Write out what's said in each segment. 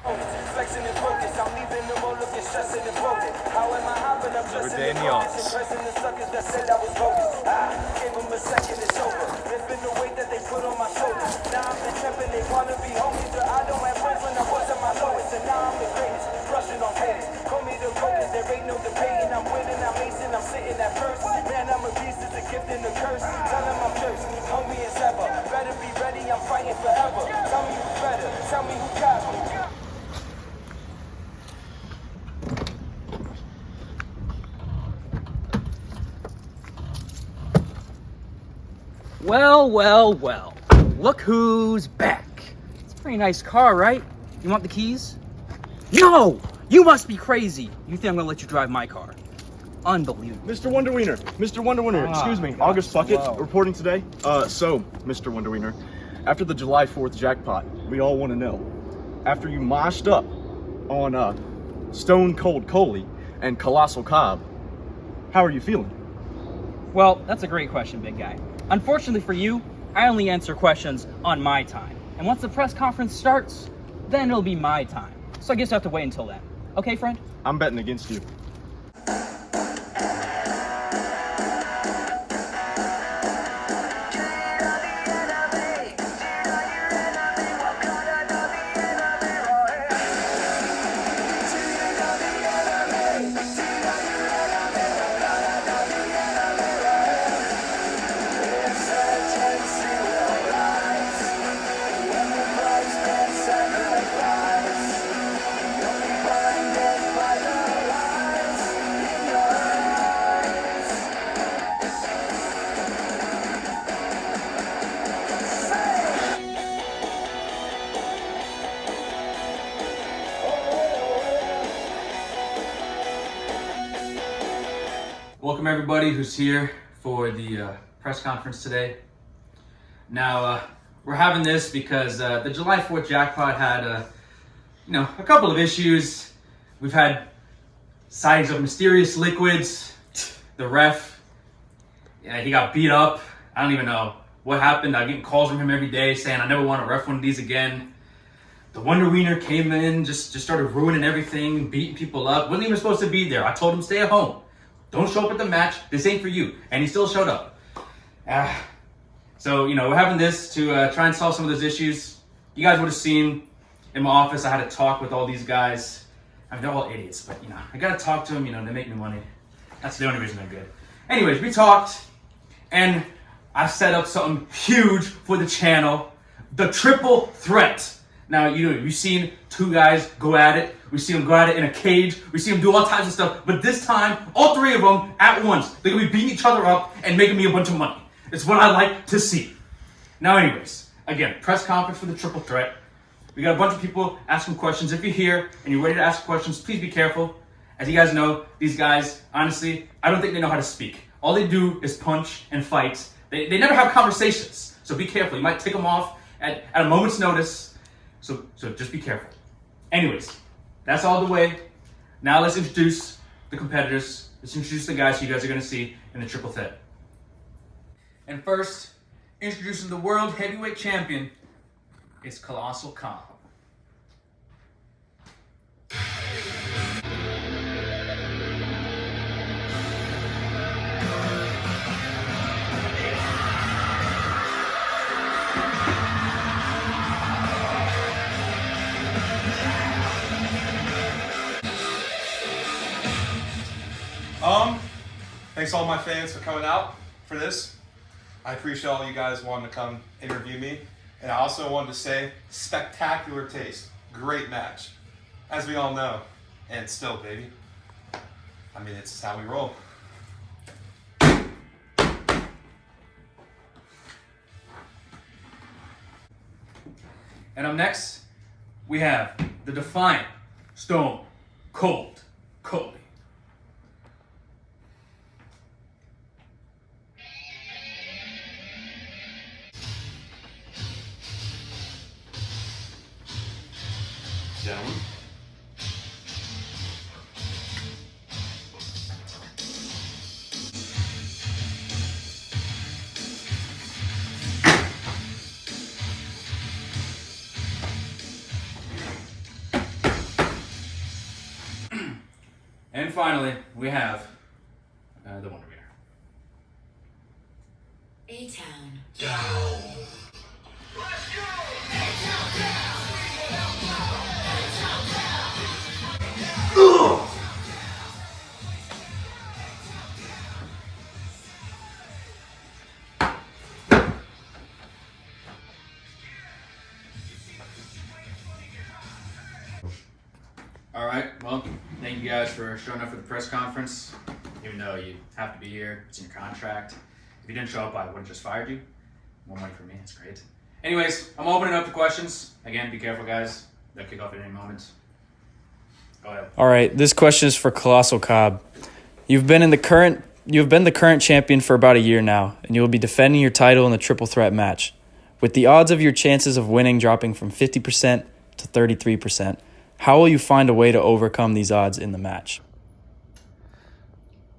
Flexing and focus, I'm leaving them all looking stressed and broken. How am I hopping up just in the focus? Impressing the suckers that said I was bogus. Gave them a second, it's over. It's been the weight that they put on my shoulders. Now I'm the champ and they wanna be homies, but I don't have friends when I was at my lowest. And now I'm the greatest, crushing on haters. Call me the greatest, there ain't no debating. I'm winning, I'm acing, I'm sitting at first. Man, I'm a beast, it's a gift and a curse. Tell them I'm cursed, homie as ever. Better be ready, I'm fighting forever. Tell me who's better, tell me who got me. Well. Look who's back. It's a pretty nice car, right? You want the keys? No! You must be crazy. You think I'm gonna let you drive my car? Unbelievable. Mr. Wonder Wiener, excuse me, God, August Bucket slow. reporting today. So, Mr. Wonder Wiener, after the July 4th jackpot, we all want to know, after you moshed up on Stone Cold Coley and Colossal Cobb, how are you feeling? Well, that's a great question, big guy. Unfortunately for you, I only answer questions on my time. And once the press conference starts, then it'll be my time. So I guess I have to wait until then. Okay, friend? I'm betting against you. Welcome everybody who's here for the press conference today. Now, we're having this because the July 4th jackpot had a couple of issues. We've had sightings of mysterious liquids. The ref, he got beat up. I don't even know what happened. I'm getting calls from him every day saying I never want to ref one of these again. The Wonder Wiener came in, just started ruining everything, beating people up. Wasn't even supposed to be there. I told him stay at home. Don't show up at the match. This ain't for you. And he still showed up. So, we're having this to try and solve some of those issues. You guys would have seen in my office, I had a talk with all these guys. I mean, they're all idiots, but, I got to talk to them. They make me money. That's the only reason they're good. Anyways, we talked, and I set up something huge for the channel. The triple threat. Now, you've seen two guys go at it. We see them go at it in a cage. We see them do all types of stuff. But this time, all three of them at once. They're going to be beating each other up and making me a bunch of money. It's what I like to see. Now, anyways, again, press conference for the triple threat. We got a bunch of people asking questions. If you're here and you're ready to ask questions, please be careful. As you guys know, these guys, honestly, I don't think they know how to speak. All they do is punch and fight. They never have conversations. So be careful. You might tick them off at a moment's notice. So just be careful. Anyways, that's all the way. Now let's introduce the competitors. Let's introduce the guys you guys are going to see in the triple threat. And first, introducing the world heavyweight champion, is Colossal Cobb. Thanks all my fans for coming out for this. I appreciate all you guys wanting to come interview me. And I also wanted to say, spectacular taste. Great match. As we all know. And still, baby. I mean, it's just how we roll. And up next, we have the defiant Stone Cold Coley. Gentlemen. And finally, we have the Wonder Wiener. A-Town. All right, well, thank you guys for showing up for the press conference. Even though you have to be here, it's in your contract. If you didn't show up, I would have just fired you. More money for me, that's great. Anyways, I'm opening up the questions. Again, be careful, guys. They'll kick off at any moment. Go ahead. All right, this question is for Colossal Cobb. You've been the current champion for about a year now, and you will be defending your title in the triple threat match. With the odds of your chances of winning dropping from 50% to 33%, how will you find a way to overcome these odds in the match?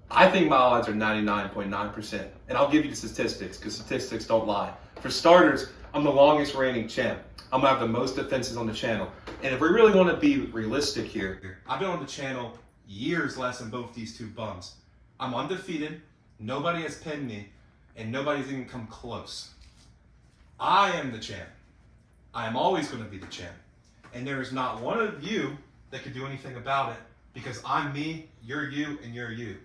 I think my odds are 99.9%. And I'll give you the statistics, because statistics don't lie. For starters, I'm the longest reigning champ. I'm going to have the most defenses on the channel. And if we really want to be realistic here, I've been on the channel years less than both these two bums. I'm undefeated, nobody has pinned me, and nobody's even come close. I am the champ. I am always going to be the champ. And there is not one of you that could do anything about it, because I'm me, you're you, and you're you.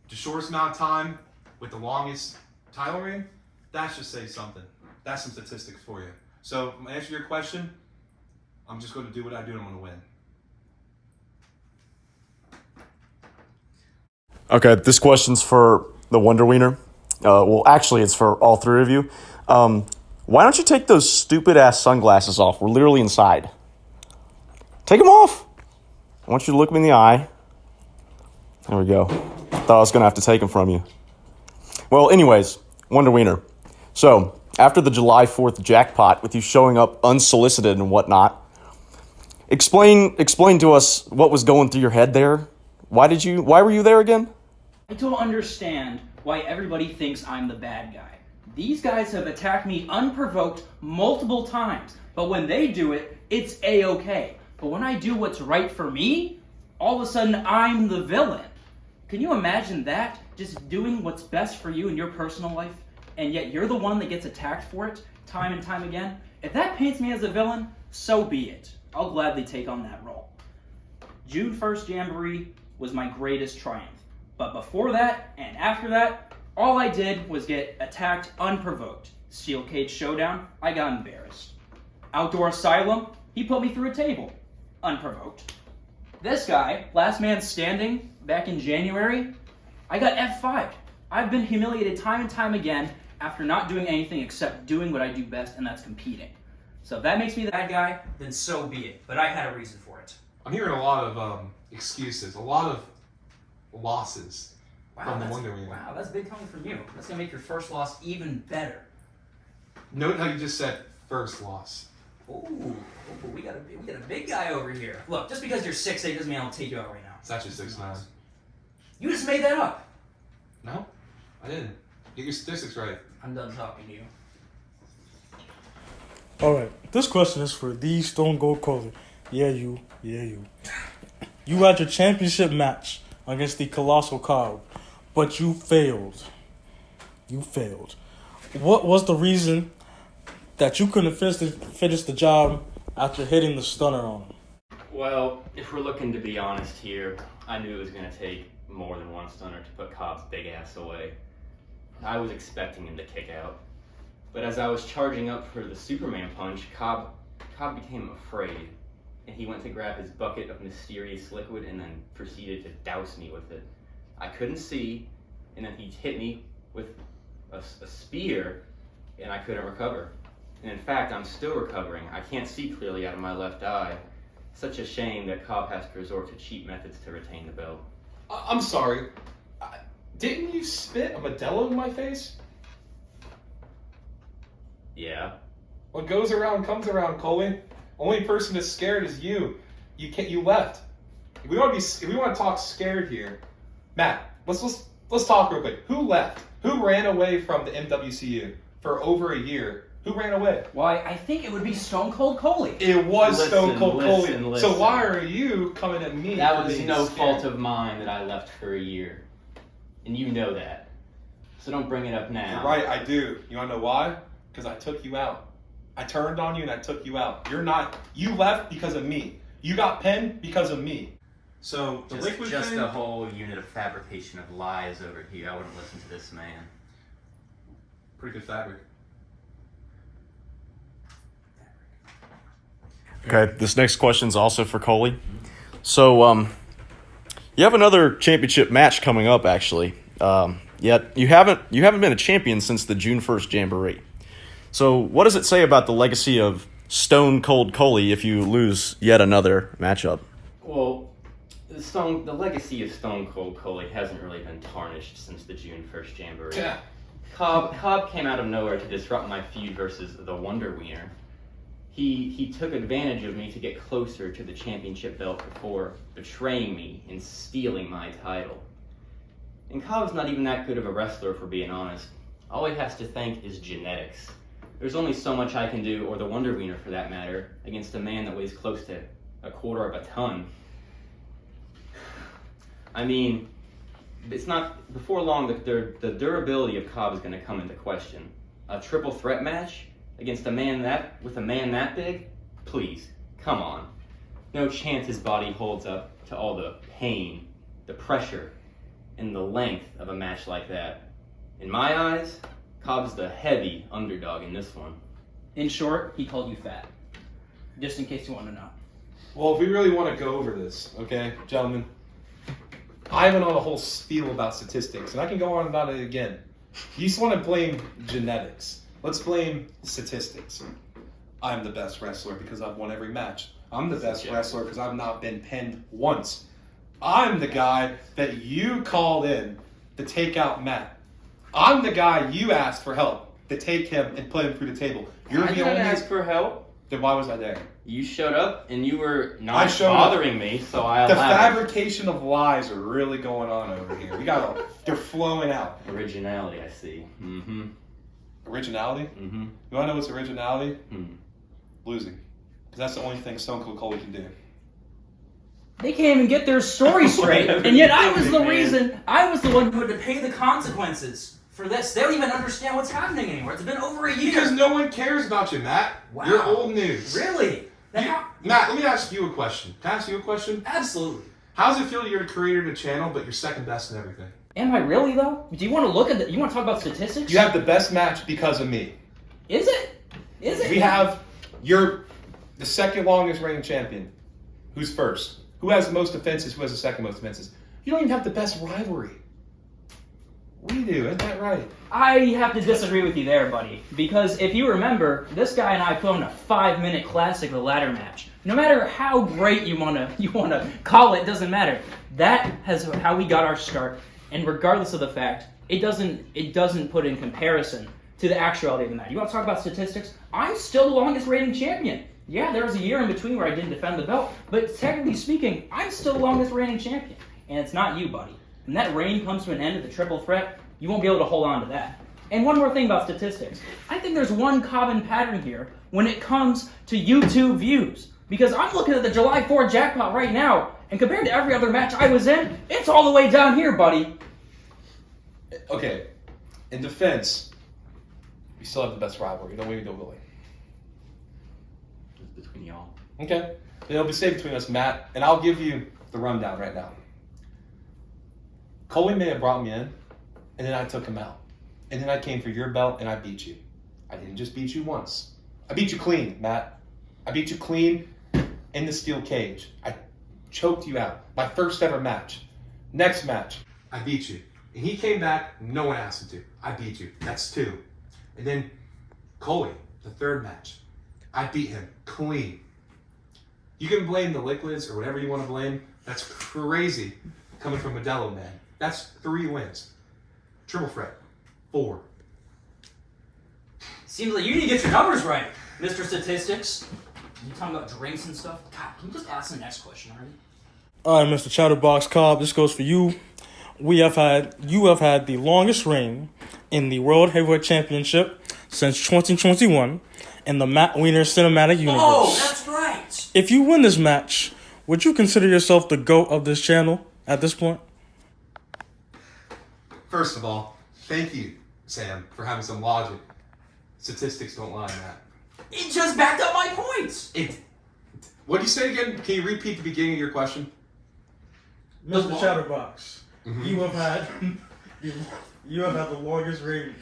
The shortest amount of time with the longest title reign, that should say something. That's some statistics for you. So, to answer your question, I'm just going to do what I do and I'm going to win. Okay, this question's for the Wonder Wiener. Well, actually, it's for all three of you. Why don't you take those stupid-ass sunglasses off? We're literally inside. Take them off. I want you to look me in the eye. There we go. Thought I was going to have to take them from you. Well, anyways, Wonder Wiener. So, after the July 4th jackpot, with you showing up unsolicited and whatnot, explain to us what was going through your head there. Why were you there again? I don't understand why everybody thinks I'm the bad guy. These guys have attacked me unprovoked multiple times, but when they do it, it's A-okay. But when I do what's right for me, all of a sudden I'm the villain. Can you imagine that? Just doing what's best for you in your personal life, and yet you're the one that gets attacked for it time and time again? If that paints me as a villain, so be it. I'll gladly take on that role. June 1st Jamboree was my greatest triumph. But before that and after that, all I did was get attacked unprovoked. Steel Cage Showdown, I got embarrassed. Outdoor Asylum, he put me through a table. Unprovoked. This guy, Last Man Standing, back in January, I got F5'd. I've been humiliated time and time again after not doing anything except doing what I do best, and that's competing. So if that makes me the bad guy, then so be it. But I had a reason for it. I'm hearing a lot of excuses, a lot of losses from the Wonder Wiener. Wow, that's big coming from you. That's gonna make your first loss even better. Note how you just said first loss. Ooh, we got a big guy over here. Look, just because you're 6'8" doesn't mean I'll take you out right now. It's actually 6'9". You just made that up. No, I didn't. Get your statistics right. I'm done talking to you. Alright, this question is for the Stone Cold Coley. Yeah, you. You had your championship match against the Colossal Cobb, but you failed. What was the reason that you couldn't finish the job after hitting the stunner on him? Well, if we're looking to be honest here, I knew it was going to take more than one stunner to put Cobb's big ass away. I was expecting him to kick out. But as I was charging up for the Superman punch, Cobb became afraid, and he went to grab his bucket of mysterious liquid and then proceeded to douse me with it. I couldn't see, and then he hit me with a spear, and I couldn't recover. And in fact, I'm still recovering. I can't see clearly out of my left eye. Such a shame that Cobb has to resort to cheap methods to retain the belt. I'm sorry. Didn't you spit a Modelo in my face? Yeah. What goes around comes around, Coley. Only person that's scared is you. You left. If we want to talk scared here, Matt, let's talk real quick. Who left? Who ran away from the MWCU for over a year Who ran away? Why, I think it would be Stone Cold Coley. It was Listen, Stone Cold Coley. listen. So why are you coming at me? That for was being no scared? fault of mine that I left for a year. And you know that. So don't bring it up now. You're right, I do. You want to know why? Because I took you out. I turned on you and I took you out. You left because of me. You got pinned because of me. So the liquid Just thing, a whole unit of fabrication of lies over here. I wouldn't listen to this man. pretty good fabric. Okay, this next question's also for Coley. So, you have another championship match coming up, actually. Yet you haven't been a champion since the June 1st Jamboree. So, what does it say about the legacy of Stone Cold Coley if you lose yet another matchup? Well, the legacy of Stone Cold Coley hasn't really been tarnished since the June 1st Jamboree. Yeah. Cobb came out of nowhere to disrupt my feud versus the Wonder Wiener. He took advantage of me to get closer to the championship belt before betraying me and stealing my title. And Cobb's not even that good of a wrestler, for being honest. All he has to thank is genetics. There's only so much I can do, or the Wonder Wiener for that matter, against a man that weighs close to a quarter of a ton. I mean, it's not, before long, the durability of Cobb is going to come into question. A triple threat match against a man that big? Please, come on. No chance his body holds up to all the pain, the pressure, and the length of a match like that. In my eyes, Cobb's the heavy underdog in this one. In short, he called you fat. Just in case you want to know. Well, if we really want to go over this, okay, gentlemen, I went on a whole spiel about statistics, and I can go on about it again. You just want to blame genetics. Let's blame statistics. I'm the best wrestler because I've won every match. I'm the best wrestler because I've not been pinned once. I'm the guy that you called in to take out Matt. I'm the guy you asked for help to take him and put him through the table. You're I the didn't only. ask for help. Then why was I there? You showed up and you were I not showed up. bothering me, so I The allowed it. fabrication of lies are really going on over here. They're flowing out. Originality, I see. Mm-hmm. Originality? Mm-hmm. You want to know what's originality? Hmm. Losing. Because that's the only thing Stone Cold Coley can do. They can't even get their story straight, and yet I was the Man. reason. I was the one who had to pay the consequences for this. They don't even understand what's happening anymore. It's been over a year. Because no one cares about you, Matt. Wow. You're old news. Really? Matt, let me ask you a question. Can I ask you a question? Absolutely. How does it feel you're the creator of the channel, but you're second best in everything? Am I really though? Do you want to look at you want to talk about statistics? You have the best match because of me. Is it? Is it? You're the second longest reigning champion. Who's first? Who has the most offenses? Who has the second most offenses? You don't even have the best rivalry. We do, isn't that right? I have to disagree with you there, buddy. Because if you remember, this guy and I put on a 5-minute classic of the ladder match. No matter how great you wanna call it, doesn't matter. That has how we got our start. And regardless of the fact, it doesn't put in comparison to the actuality of the match. You want to talk about statistics? I'm still the longest reigning champion. Yeah, there was a year in between where I didn't defend the belt, but technically speaking, I'm still the longest reigning champion. And it's not you, buddy. When that reign comes to an end at the triple threat, you won't be able to hold on to that. And one more thing about statistics. I think there's one common pattern here when it comes to YouTube views. Because I'm looking at the July 4th jackpot right now, and compared to every other match I was in, it's all the way down here, buddy. Okay, in defense, we still have the best rivalry. Don't we, Billy? It's between y'all. Okay. It'll be safe between us, Matt, and I'll give you the rundown right now. Coley may have brought me in, and then I took him out. And then I came for your belt, and I beat you. I didn't just beat you once. I beat you clean, Matt. I beat you clean in the steel cage. I choked you out. My first ever match. Next match, I beat you. And he came back, no one asked him to. I beat you. That's 2. And then Coley, the third match. I beat him clean. You can blame the liquids or whatever you want to blame. That's crazy coming from Modelo, man. That's 3 wins. Triple threat, 4. Seems like you need to get your numbers right, Mr. Statistics. You talking about drinks and stuff? God, can you just ask the next question already? All right, Mr. Chatterbox Cobb, this goes for you. You have had the longest reign in the World Heavyweight Championship since 2021 in the Matt Wiener cinematic universe. Oh, that's right. If you win this match, would you consider yourself the GOAT of this channel at this point? First of all, thank you, Sam, for having some logic. Statistics don't lie, Matt. It just backed up my points. What did you say again? Can you repeat the beginning of your question? Mr. Chatterbox, you have had you have had the longest reign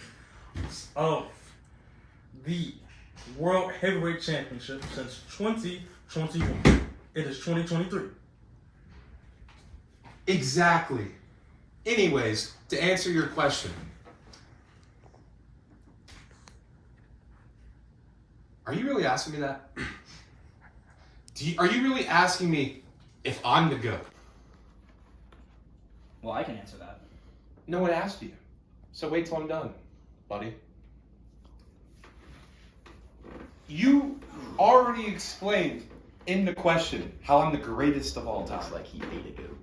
of the World Heavyweight Championship since 2021. It is 2023. Exactly. Anyways, to answer your question, are you really asking me that? Are you really asking me if I'm the GOAT? Well, I can answer that. No one asked you. So wait till I'm done, buddy. You already explained in the question how I'm the greatest of all time. Looks like he ate a goat.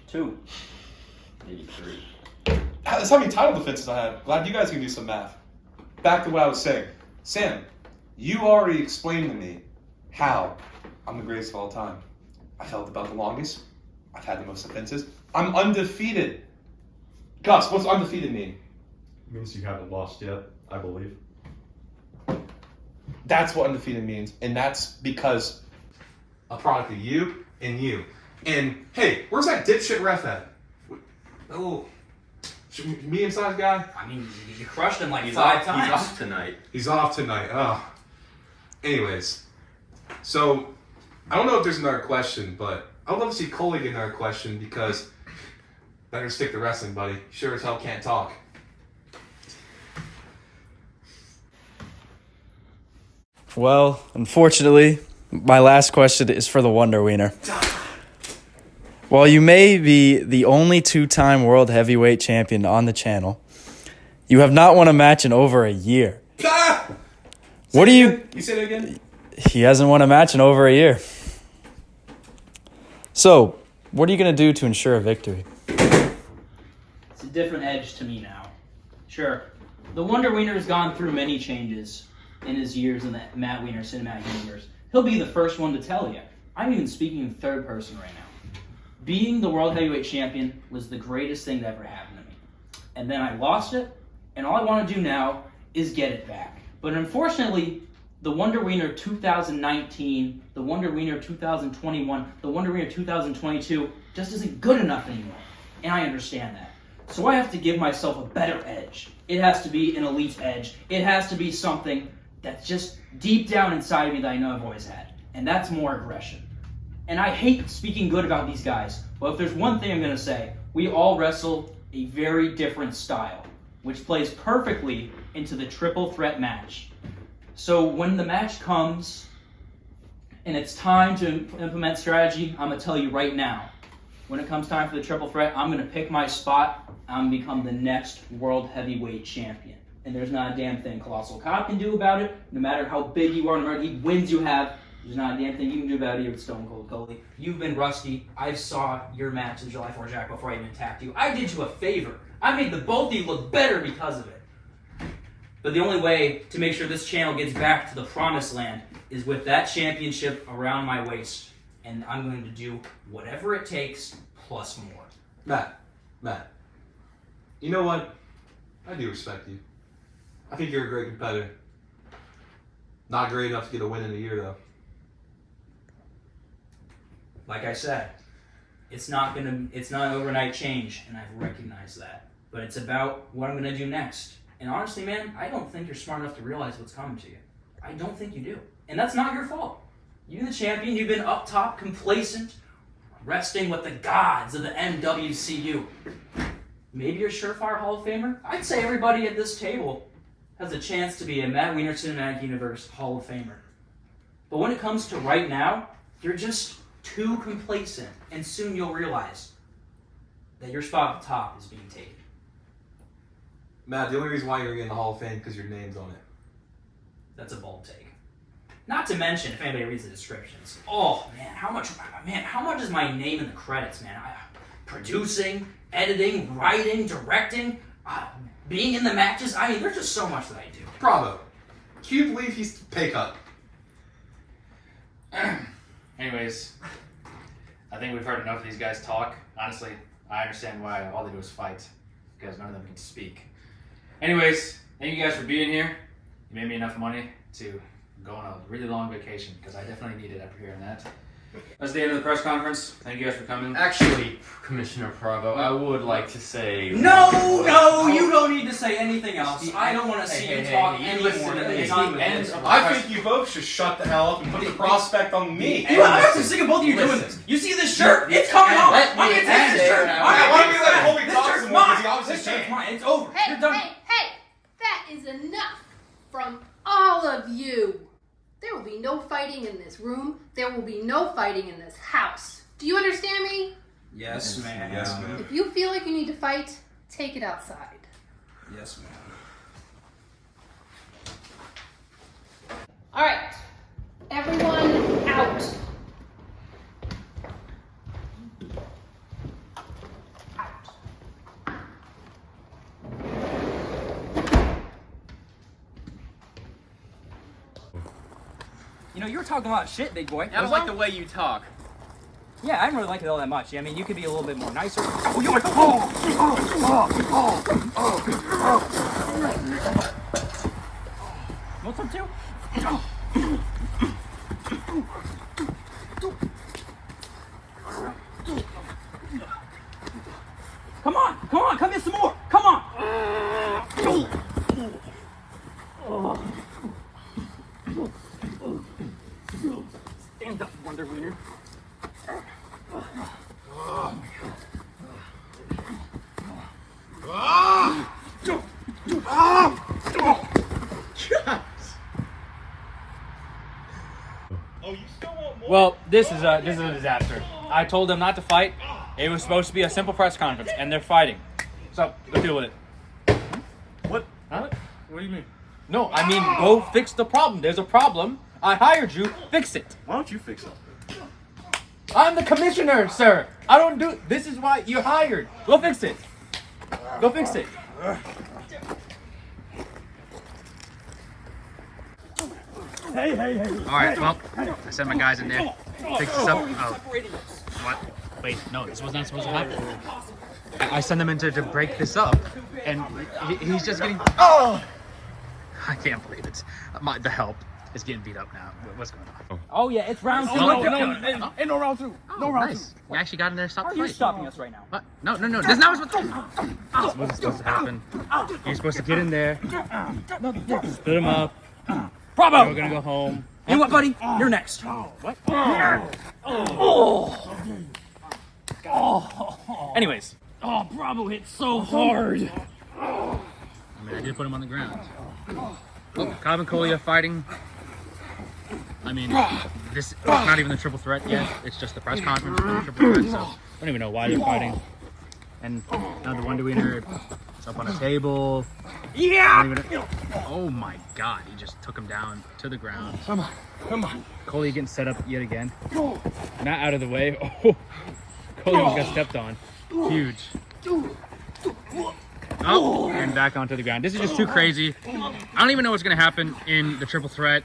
2. Maybe 3. That's how many title defenses I had. Glad you guys can do some math. Back to what I was saying. Sam, you already explained to me how I'm the greatest of all time. I've held the belt the longest. I've had the most defenses. I'm undefeated. Gus, what's undefeated mean? It means you haven't lost yet, I believe. That's what undefeated means. And that's because a product of you and you. And hey, where's that dipshit ref at? That little medium-sized guy? I mean, you crushed him like He's 5 off, times. he's off tonight. He's off tonight. Oh. Anyways, so I don't know if there's another question, but I would love to see Coley get another question because better stick to wrestling, buddy. Sure as hell can't talk. Well, unfortunately, my last question is for the Wonder Wiener. While you may be the only 2-time world heavyweight champion on the channel, you have not won a match in over a year. Ah! What do you... You say that again? He hasn't won a match in over a year. So, what are you going to do to ensure a victory? It's a different edge to me now. Sure, the Wonder Wiener has gone through many changes in his years in the Matt Wiener cinematic universe. He'll be the first one to tell you. I'm even speaking in third person right now. Being the World Heavyweight Champion was the greatest thing that ever happened to me. And then I lost it, and all I want to do now is get it back. But unfortunately, the Wonder Wiener 2019, the Wonder Wiener 2021, the Wonder Wiener 2022 just isn't good enough anymore. And I understand that. So I have to give myself a better edge. It has to be an elite edge. It has to be something that's just deep down inside of me that I know I've always had. And that's more aggression. And I hate speaking good about these guys, but if there's one thing I'm going to say, we all wrestle a very different style, which plays perfectly into the triple threat match. So when the match comes and it's time to implement strategy, I'm going to tell you right now, when it comes time for the triple threat, I'm going to pick my spot. I'm going to become the next world heavyweight champion. And there's not a damn thing Colossal Cobb can do about it. No matter how big you are, no matter how many wins you have, there's not a damn thing you can do about it with Stone Cold Coley. You've been rusty. I saw your match in July 4th, Jack, before I even attacked you. I did you a favor. I made the both of you look better because of it. But the only way to make sure this channel gets back to the promised land is with that championship around my waist. And I'm going to do whatever it takes, plus more. Matt, you know what? I do respect you. I think you're a great competitor. Not great enough to get a win in a year, though. Like I said, it's not an overnight change, and I've recognized that. But it's about what I'm gonna do next. And honestly, man, I don't think you're smart enough to realize what's coming to you. I don't think you do. And that's not your fault. You're the champion, you've been up top, complacent, resting with the gods of the MWCU. Maybe you're a surefire Hall of Famer? I'd say everybody at this table has a chance to be a Matt Wiener Cinematic Universe Hall of Famer. But when it comes to right now, you're just too complacent, and soon you'll realize that your spot at the top is being taken. Matt, the only reason why you're in the Hall of Fame is because your name's on it. That's a bold take. Not to mention, if anybody reads the descriptions, oh man, how much is my name in the credits, man? Producing, editing, writing, directing. being in the matches. I mean, there's just so much that I do. Prabhav, can you believe he's pay cut? Anyways, I think we've heard enough of these guys talk. Honestly, I understand why all they do is fight, because none of them can speak. Anyways, thank you guys for being here. You made me enough money to go on a really long vacation, because I definitely need it after hearing that. That's the end of the press conference. Thank you guys for coming. Actually, Commissioner Prabhav, I would like to say... No, you don't need to say anything else. I don't want to see you talk anymore. I think you both should shut the hell up and put the prospect on me. I'm sick of both of you doing this. You see this shirt? It's coming off. I'm going to take this shirt. Why don't we let Colby talk some more? Because he obviously This shirt's can't. mine. It's over. You're done. Hey, that is enough from all of you. There will be no fighting in this room. There will be no fighting in this house. Do you understand me? Yes, ma'am. Yes, ma'am. If you feel like you need to fight, take it outside. Yes, ma'am. All right, everyone out. You know, you were talking a lot of shit, big boy. I don't like the way you talk. Yeah, I didn't really like it all that much. I mean, you could be a little bit more nicer. Oh, you Want some too? Come on, come get some more. Come on. Stand up, Wonder Wiener. Well, this is a disaster. I told them not to fight. It was supposed to be a simple press conference, and they're fighting. So go deal with it. What? Huh? What do you mean? No, I mean go fix the problem. There's a problem. I hired you. Fix it. Why don't you fix it? I'm the commissioner, sir. I don't do. This is why you're hired. Go fix it. Go fix it. Hey. All right, well, I sent my guys in there. Fix this up. Oh, what? Wait, no, this was not supposed to happen. I sent them in to break this up, and he's just getting... Oh! I can't believe it. The help is getting beat up now. What's going on? Oh yeah, it's round two. Ain't no round two. No round Nice. You actually got in there and stopped How the are you fight. stopping us right now? What? No. That's not what's wasn't supposed to happen. You're supposed to get in there, split them up. Bravo! We're gonna go home. You know what, buddy? You're next. What? Anyways. Oh, Bravo hit so hard. I mean, I did put him on the ground. Well, Cobb and Coley are fighting. I mean, this it's not even the triple threat yet. It's just the press conference for the triple threat, so I don't even know why they're fighting. And now the Wonder Wiener is up on a table. Yeah! Oh my god, he just took him down to the ground. Come on. Coley getting set up yet again. Not out of the way. Oh, Coley almost got stepped on. Huge. Oh, and back onto the ground. This is just too crazy. I don't even know what's going to happen in the triple threat.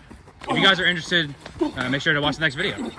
If you guys are interested, make sure to watch the next video.